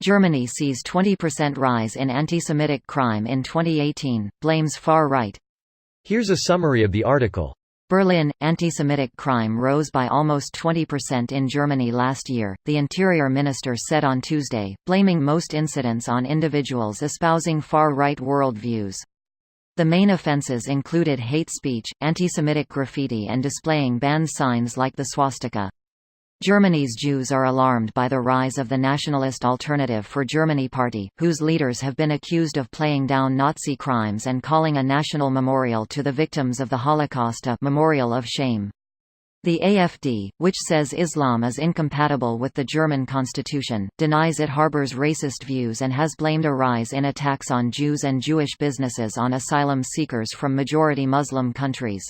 Germany sees 20% rise in anti-Semitic crime in 2018, blames far-right. Here's a summary of the article. Berlin – Anti-Semitic crime rose by almost 20% in Germany last year, the Interior Minister said on Tuesday, blaming most incidents on individuals espousing far-right worldviews. The main offences included hate speech, anti-Semitic graffiti and displaying banned signs like the swastika. Germany's Jews are alarmed by the rise of the Nationalist Alternative for Germany party, whose leaders have been accused of playing down Nazi crimes and calling a national memorial to the victims of the Holocaust a «memorial of shame». The AfD, which says Islam is incompatible with the German constitution, denies it harbors racist views and has blamed a rise in attacks on Jews and Jewish businesses on asylum seekers from majority Muslim countries.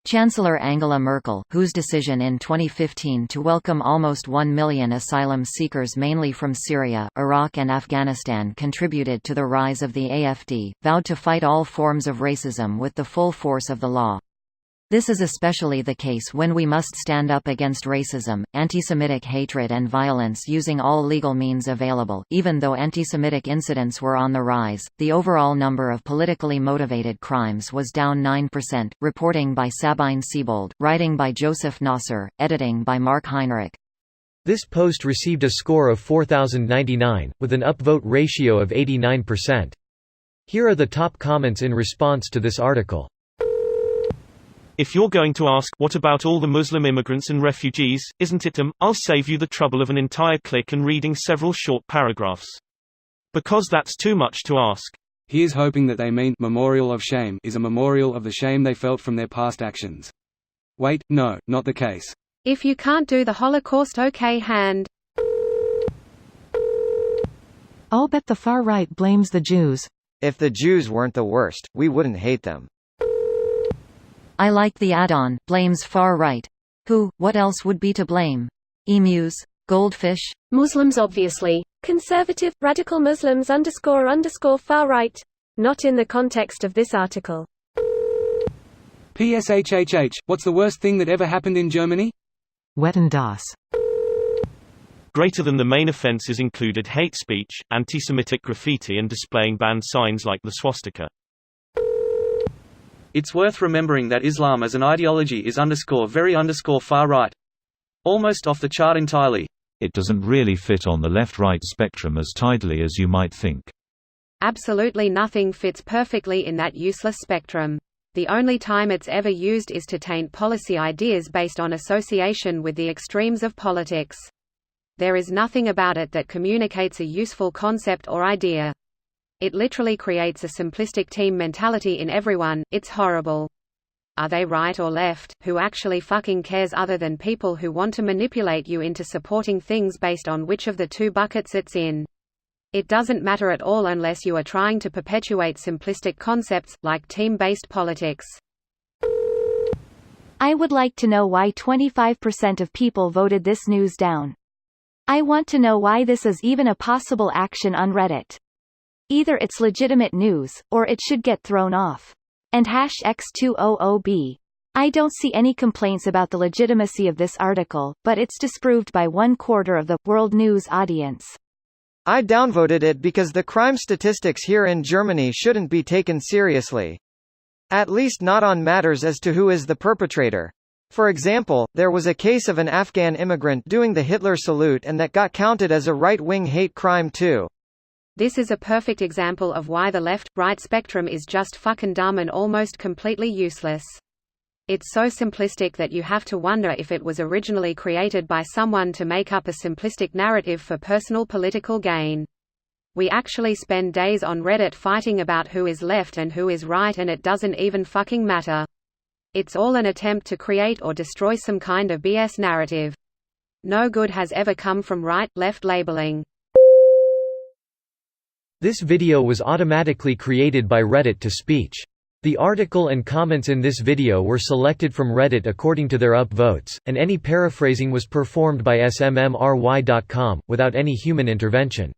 Chancellor Angela Merkel, whose decision in 2015 to welcome almost 1 million asylum seekers mainly from Syria, Iraq and Afghanistan contributed to the rise of the AfD, vowed to fight all forms of racism with the full force of the law. This is especially the case when we must stand up against racism, anti-Semitic hatred and violence using all legal means available. Even though anti-Semitic incidents were on the rise, the overall number of politically motivated crimes was down 9%. Reporting by Sabine Siebold, writing by Joseph Nasser, editing by Mark Heinrich. This post received a score of 4,099, with an upvote ratio of 89%. Here are the top comments in response to this article. If you're going to ask, what about all the Muslim immigrants and refugees, isn't it them, I'll save you the trouble of an entire click and reading several short paragraphs. Because that's too much to ask. Here's hoping that they mean memorial of shame is a memorial of the shame they felt from their past actions. Wait, no, not the case. If you can't do the Holocaust, okay, hand. I'll bet the far right blames the Jews. If the Jews weren't the worst, we wouldn't hate them. I like the add-on, blames far-right. Who, what else would be to blame? Emus? Goldfish? Muslims obviously. Conservative, radical Muslims __ far-right. Not in the context of this article. PSHHH, what's the worst thing that ever happened in Germany? Wetten das. Greater than the main offences included hate speech, anti-Semitic graffiti and displaying banned signs like the swastika. It's worth remembering that Islam as an ideology is _very _far right. Almost off the chart entirely. It doesn't really fit on the left-right spectrum as tidily as you might think. Absolutely nothing fits perfectly in that useless spectrum. The only time it's ever used is to taint policy ideas based on association with the extremes of politics. There is nothing about it that communicates a useful concept or idea. It literally creates a simplistic team mentality in everyone. It's horrible. Are they right or left? Who actually fucking cares other than people who want to manipulate you into supporting things based on which of the two buckets it's in? It doesn't matter at all unless you are trying to perpetuate simplistic concepts, like team-based politics. I would like to know why 25% of people voted this news down. I want to know why this is even a possible action on Reddit. Either it's legitimate news, or it should get thrown off. And #X200B. I don't see any complaints about the legitimacy of this article, but it's disproved by 1/4 of the world news audience. I downvoted it because the crime statistics here in Germany shouldn't be taken seriously. At least not on matters as to who is the perpetrator. For example, there was a case of an Afghan immigrant doing the Hitler salute and that got counted as a right-wing hate crime too. This is a perfect example of why the left-right spectrum is just fucking dumb and almost completely useless. It's so simplistic that you have to wonder if it was originally created by someone to make up a simplistic narrative for personal political gain. We actually spend days on Reddit fighting about who is left and who is right, and it doesn't even fucking matter. It's all an attempt to create or destroy some kind of BS narrative. No good has ever come from right-left labeling. This video was automatically created by Reddit to speech. The article and comments in this video were selected from Reddit according to their upvotes, and any paraphrasing was performed by smmry.com, without any human intervention.